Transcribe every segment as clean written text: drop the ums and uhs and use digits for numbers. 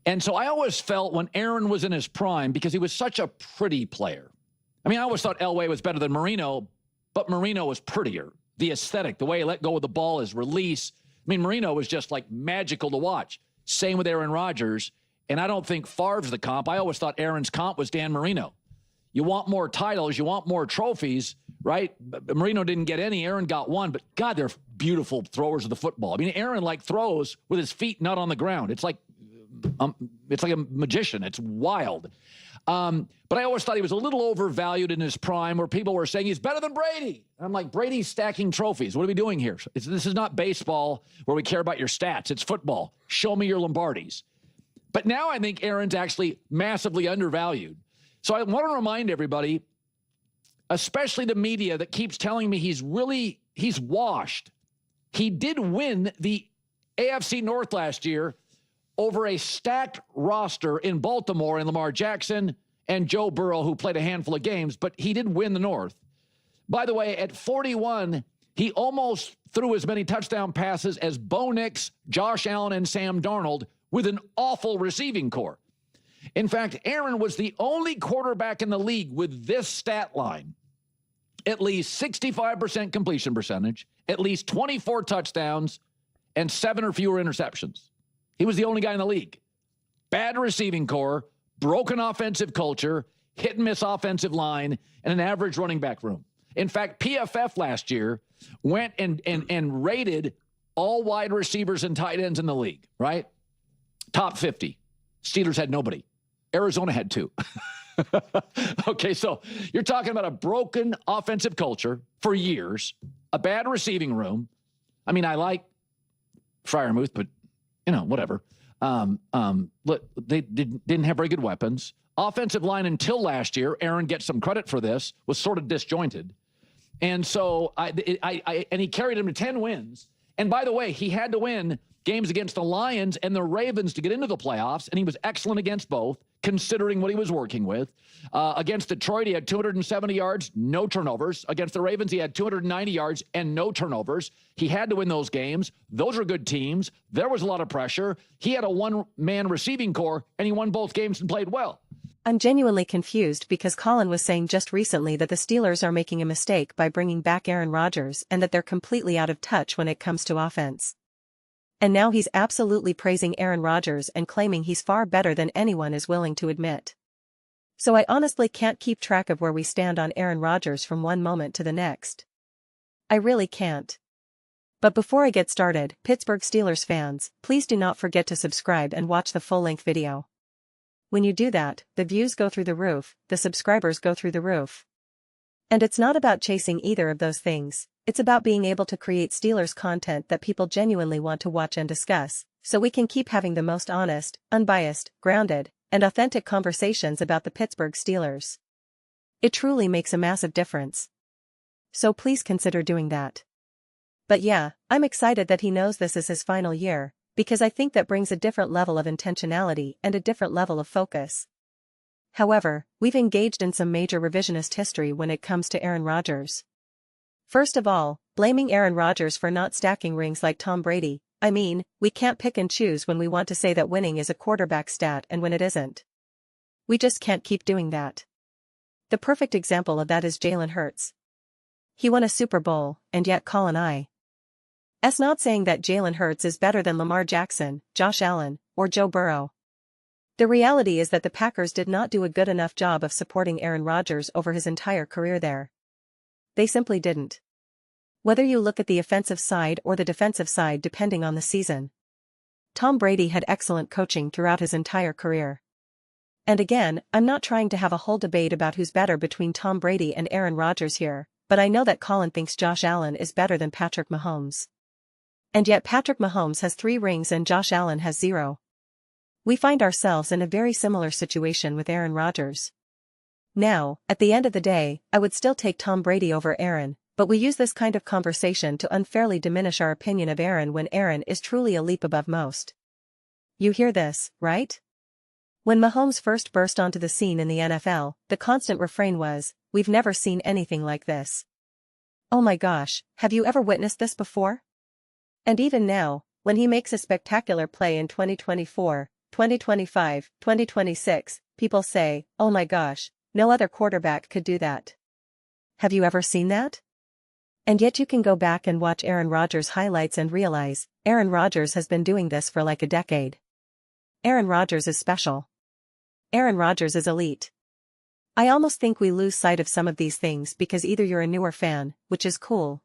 And so I always felt when Aaron was in his prime, because he was such a pretty player. I mean, I always thought Elway was better than Marino, but Marino was prettier. The aesthetic, the way he let go of the ball, his release. I mean, Marino was just like magical to watch. Same with Aaron Rodgers. And I don't think Favre's the comp. I always thought Aaron's comp was Dan Marino. You want more titles, you want more trophies, right? Marino didn't get any. Aaron got one. But, God, they're beautiful throwers of the football. I mean, Aaron, like, throws with his feet not on the ground. It's like a magician. It's wild. But I always thought he was a little overvalued in his prime, where people were saying he's better than Brady. And I'm like, Brady's stacking trophies. What are we doing here? This is not baseball where we care about your stats. It's football. Show me your Lombardis. But now I think Aaron's actually massively undervalued. So I want to remind everybody, especially the media that keeps telling me he's washed. He did win the AFC North last year over a stacked roster in Baltimore and Lamar Jackson and Joe Burrow, who played a handful of games, but he did win the North. By the way, at 41, he almost threw as many touchdown passes as Bo Nix, Josh Allen, and Sam Darnold with an awful receiving core. In fact, Aaron was the only quarterback in the league with this stat line: at least 65% completion percentage, at least 24 touchdowns, and 7 or fewer interceptions. He was the only guy in the league. Bad receiving core, broken offensive culture, hit and miss offensive line, and an average running back room. In fact, PFF last year went and rated all wide receivers and tight ends in the league, right? Top 50. Steelers had nobody. Arizona had 2. Okay, so you're talking about a broken offensive culture for years, a bad receiving room. I mean, I like Freiermuth, but, whatever. Look, they didn't have very good weapons. Offensive line until last year, Aaron gets some credit for this, was sort of disjointed. And so and he carried him to 10 wins. And by the way, he had to win games against the Lions and the Ravens to get into the playoffs, and he was excellent against both, considering what he was working with. Against Detroit, he had 270 yards, no turnovers. Against the Ravens, he had 290 yards and no turnovers. He had to win those games. Those are good teams. There was a lot of pressure. He had a one-man receiving core, and he won both games and played well. I'm genuinely confused because Colin was saying just recently that the Steelers are making a mistake by bringing back Aaron Rodgers and that they're completely out of touch when it comes to offense. And now he's absolutely praising Aaron Rodgers and claiming he's far better than anyone is willing to admit. So I honestly can't keep track of where we stand on Aaron Rodgers from one moment to the next. I really can't. But before I get started, Pittsburgh Steelers fans, please do not forget to subscribe and watch the full-length video. When you do that, the views go through the roof, the subscribers go through the roof. And it's not about chasing either of those things. It's about being able to create Steelers content that people genuinely want to watch and discuss, so we can keep having the most honest, unbiased, grounded, and authentic conversations about the Pittsburgh Steelers. It truly makes a massive difference. So please consider doing that. But yeah, I'm excited that he knows this is his final year, because I think that brings a different level of intentionality and a different level of focus. However, we've engaged in some major revisionist history when it comes to Aaron Rodgers. First of all, blaming Aaron Rodgers for not stacking rings like Tom Brady. I mean, we can't pick and choose when we want to say that winning is a quarterback stat and when it isn't. We just can't keep doing that. The perfect example of that is Jalen Hurts. He won a Super Bowl, and yet Colin is not saying that Jalen Hurts is better than Lamar Jackson, Josh Allen, or Joe Burrow. The reality is that the Packers did not do a good enough job of supporting Aaron Rodgers over his entire career there. They simply didn't. Whether you look at the offensive side or the defensive side depending on the season. Tom Brady had excellent coaching throughout his entire career. And again, I'm not trying to have a whole debate about who's better between Tom Brady and Aaron Rodgers here, but I know that Colin thinks Josh Allen is better than Patrick Mahomes. And yet Patrick Mahomes has 3 rings and Josh Allen has 0. We find ourselves in a very similar situation with Aaron Rodgers. Now, at the end of the day, I would still take Tom Brady over Aaron, but we use this kind of conversation to unfairly diminish our opinion of Aaron when Aaron is truly a leap above most. You hear this, right? When Mahomes first burst onto the scene in the NFL, the constant refrain was, "We've never seen anything like this." Oh my gosh, have you ever witnessed this before? And even now, when he makes a spectacular play in 2024, 2025, 2026, people say, oh my gosh, no other quarterback could do that. Have you ever seen that? And yet you can go back and watch Aaron Rodgers highlights and realize, Aaron Rodgers has been doing this for like a decade. Aaron Rodgers is special. Aaron Rodgers is elite. I almost think we lose sight of some of these things because either you're a newer fan, which is cool,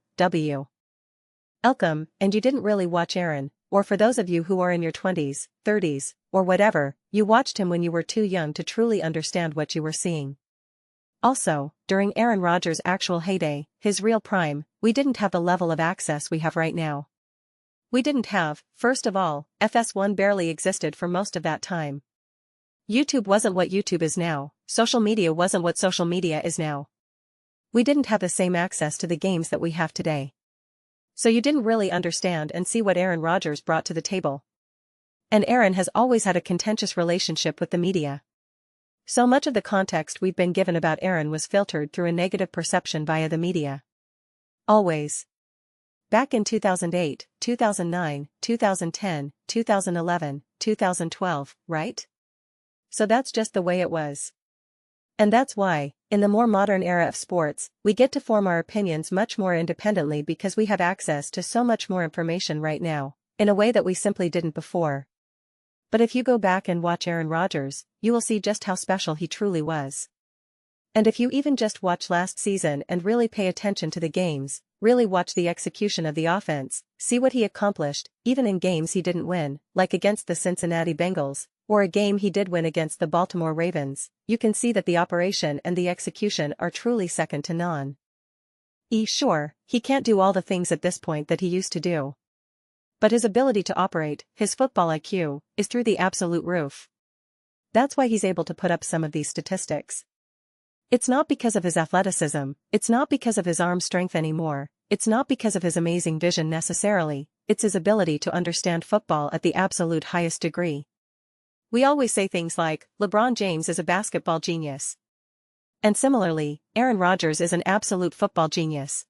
Welcome, and you didn't really watch Aaron, or for those of you who are in your 20s, 30s, or whatever, you watched him when you were too young to truly understand what you were seeing. Also, during Aaron Rodgers' actual heyday, his real prime, we didn't have the level of access we have right now. We didn't have, first of all, FS1 barely existed for most of that time. YouTube wasn't what YouTube is now, social media wasn't what social media is now. We didn't have the same access to the games that we have today. So you didn't really understand and see what Aaron Rodgers brought to the table. And Aaron has always had a contentious relationship with the media. So much of the context we've been given about Aaron was filtered through a negative perception via the media. Always. Back in 2008, 2009, 2010, 2011, 2012, right? So that's just the way it was. And that's why, in the more modern era of sports, we get to form our opinions much more independently because we have access to so much more information right now, in a way that we simply didn't before. But if you go back and watch Aaron Rodgers, you will see just how special he truly was. And if you even just watch last season and really pay attention to the games, really watch the execution of the offense, see what he accomplished, even in games he didn't win, like against the Cincinnati Bengals, or a game he did win against the Baltimore Ravens, you can see that the operation and the execution are truly second to none. Sure, he can't do all the things at this point that he used to do. But his ability to operate, his football IQ, is through the absolute roof. That's why he's able to put up some of these statistics. It's not because of his athleticism, it's not because of his arm strength anymore, it's not because of his amazing vision necessarily, it's his ability to understand football at the absolute highest degree. We always say things like, LeBron James is a basketball genius. And similarly, Aaron Rodgers is an absolute football genius.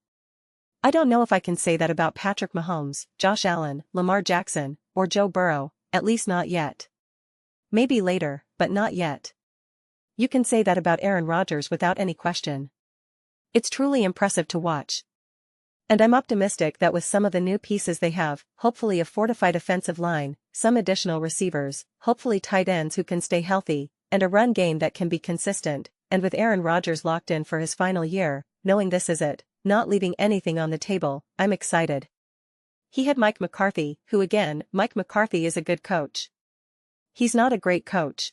I don't know if I can say that about Patrick Mahomes, Josh Allen, Lamar Jackson, or Joe Burrow, at least not yet. Maybe later, but not yet. You can say that about Aaron Rodgers without any question. It's truly impressive to watch. And I'm optimistic that with some of the new pieces they have, hopefully a fortified offensive line, some additional receivers, hopefully tight ends who can stay healthy, and a run game that can be consistent, and with Aaron Rodgers locked in for his final year, knowing this is it, not leaving anything on the table, I'm excited. He had Mike McCarthy, who again, Mike McCarthy is a good coach. He's not a great coach.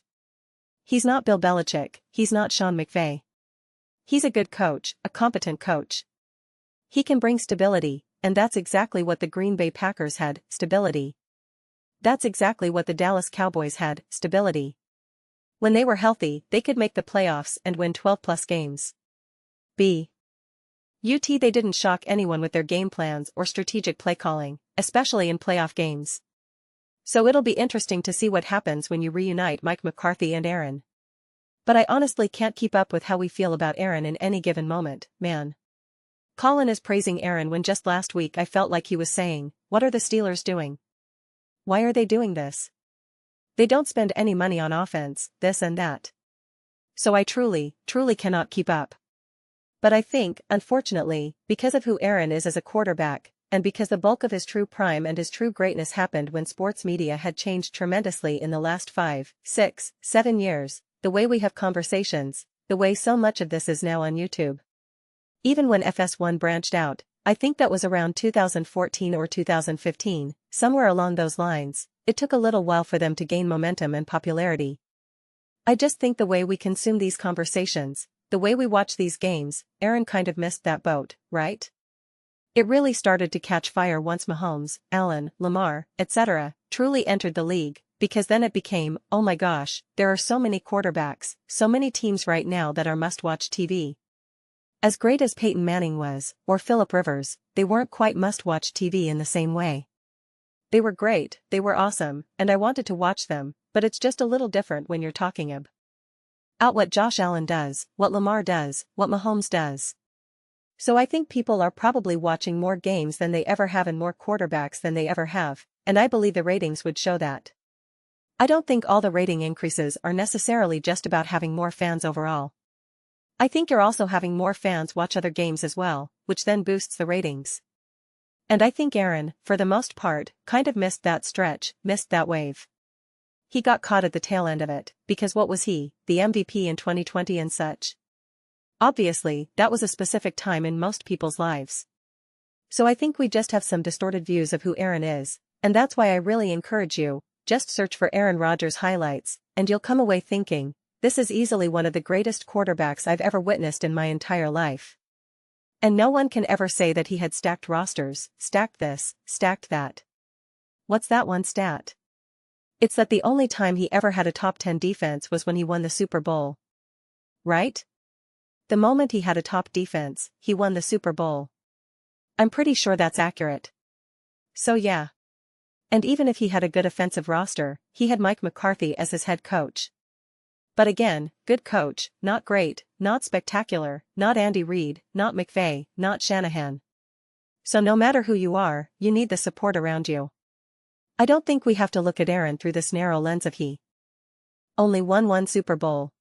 He's not Bill Belichick, he's not Sean McVay. He's a good coach, a competent coach. He can bring stability, and that's exactly what the Green Bay Packers had, stability. That's exactly what the Dallas Cowboys had, stability. When they were healthy, they could make the playoffs and win 12-plus games. They didn't shock anyone with their game plans or strategic play calling, especially in playoff games. So it'll be interesting to see what happens when you reunite Mike McCarthy and Aaron. But I honestly can't keep up with how we feel about Aaron in any given moment, man. Colin is praising Aaron when just last week I felt like he was saying, what are the Steelers doing? Why are they doing this? They don't spend any money on offense, this and that. So I truly cannot keep up. But I think, unfortunately, because of who Aaron is as a quarterback, and because the bulk of his true prime and his true greatness happened when sports media had changed tremendously in the last 5, 6, 7 years, the way we have conversations, the way so much of this is now on YouTube. Even when FS1 branched out, I think that was around 2014 or 2015, somewhere along those lines, it took a little while for them to gain momentum and popularity. I just think the way we consume these conversations, the way we watch these games, Aaron kind of missed that boat, right? It really started to catch fire once Mahomes, Allen, Lamar, etc., truly entered the league, because then it became, oh my gosh, there are so many quarterbacks, so many teams right now that are must-watch TV. As great as Peyton Manning was, or Phillip Rivers, they weren't quite must-watch TV in the same way. They were great, they were awesome, and I wanted to watch them, but it's just a little different when you're talking about what Josh Allen does, what Lamar does, what Mahomes does. So I think people are probably watching more games than they ever have and more quarterbacks than they ever have, and I believe the ratings would show that. I don't think all the rating increases are necessarily just about having more fans overall. I think you're also having more fans watch other games as well, which then boosts the ratings. And I think Aaron, for the most part, kind of missed that stretch, missed that wave. He got caught at the tail end of it, because what was he, the MVP in 2020 and such? Obviously, that was a specific time in most people's lives. So I think we just have some distorted views of who Aaron is, and that's why I really encourage you, just search for Aaron Rodgers highlights, and you'll come away thinking, this is easily one of the greatest quarterbacks I've ever witnessed in my entire life. And no one can ever say that he had stacked rosters, stacked this, stacked that. What's that one stat? It's that the only time he ever had a top 10 defense was when he won the Super Bowl. Right? The moment he had a top defense, he won the Super Bowl. I'm pretty sure that's accurate. So yeah. And even if he had a good offensive roster, he had Mike McCarthy as his head coach. But again, good coach, not great, not spectacular, not Andy Reid, not McVay, not Shanahan. So no matter who you are, you need the support around you. I don't think we have to look at Aaron through this narrow lens of he only won one Super Bowl.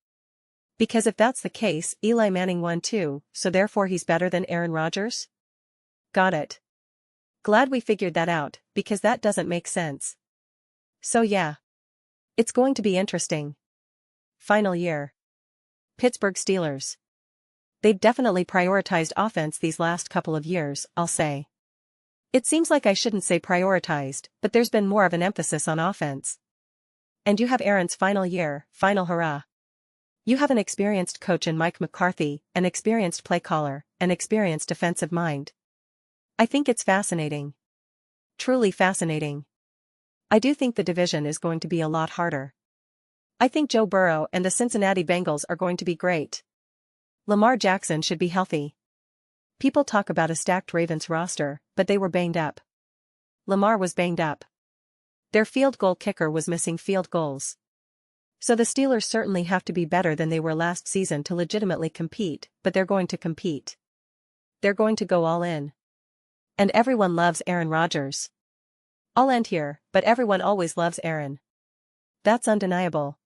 Because if that's the case, Eli Manning won too, so therefore he's better than Aaron Rodgers? Got it. Glad we figured that out, because that doesn't make sense. So yeah. It's going to be interesting. Final year. Pittsburgh Steelers. They've definitely prioritized offense these last couple of years, I'll say. It seems like I shouldn't say prioritized, but there's been more of an emphasis on offense. And you have Aaron's final year, final hurrah. You have an experienced coach in Mike McCarthy, an experienced play caller, an experienced defensive mind. I think it's fascinating. Truly fascinating. I do think the division is going to be a lot harder. I think Joe Burrow and the Cincinnati Bengals are going to be great. Lamar Jackson should be healthy. People talk about a stacked Ravens roster, but they were banged up. Lamar was banged up. Their field goal kicker was missing field goals. So the Steelers certainly have to be better than they were last season to legitimately compete, but they're going to compete. They're going to go all in. And everyone loves Aaron Rodgers. I'll end here, but everyone always loves Aaron. That's undeniable.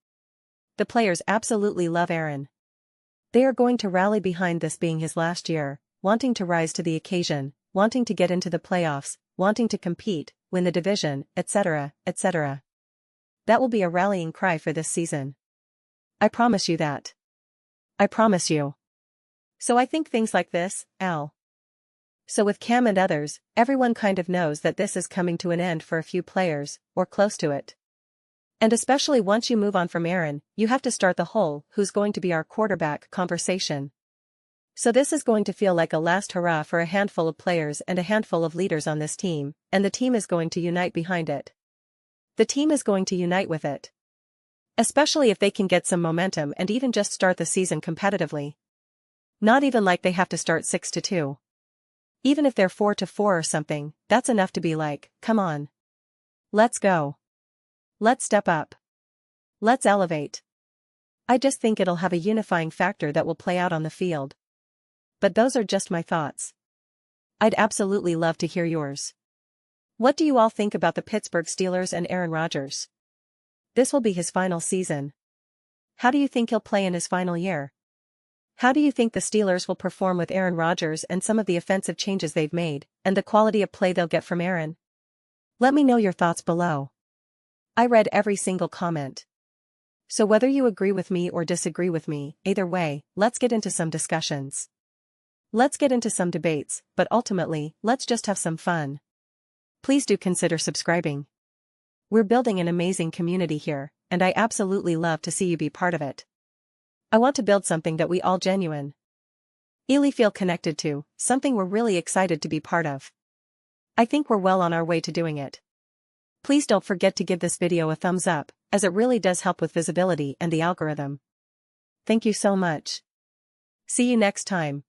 The players absolutely love Aaron. They are going to rally behind this being his last year, wanting to rise to the occasion, wanting to get into the playoffs, wanting to compete, win the division, etc., etc. That will be a rallying cry for this season. I promise you that. I promise you. So I think things like this, Al. So with Cam and others, everyone kind of knows that this is coming to an end for a few players, or close to it. And especially once you move on from Aaron, you have to start the whole who's going to be our quarterback conversation. So this is going to feel like a last hurrah for a handful of players and a handful of leaders on this team, and the team is going to unite behind it. The team is going to unite with it. Especially if they can get some momentum and even just start the season competitively. Not even like they have to start 6-2. Even if they're 4-4 or something, that's enough to be like, come on. Let's go. Let's step up. Let's elevate. I just think it'll have a unifying factor that will play out on the field. But those are just my thoughts. I'd absolutely love to hear yours. What do you all think about the Pittsburgh Steelers and Aaron Rodgers? This will be his final season. How do you think he'll play in his final year? How do you think the Steelers will perform with Aaron Rodgers and some of the offensive changes they've made, and the quality of play they'll get from Aaron? Let me know your thoughts below. I read every single comment. So whether you agree with me or disagree with me, either way, let's get into some discussions. Let's get into some debates, but ultimately, let's just have some fun. Please do consider subscribing. We're building an amazing community here, and I absolutely love to see you be part of it. I want to build something that we all genuinely feel connected to, something we're really excited to be part of. I think we're well on our way to doing it. Please don't forget to give this video a thumbs up, as it really does help with visibility and the algorithm. Thank you so much. See you next time.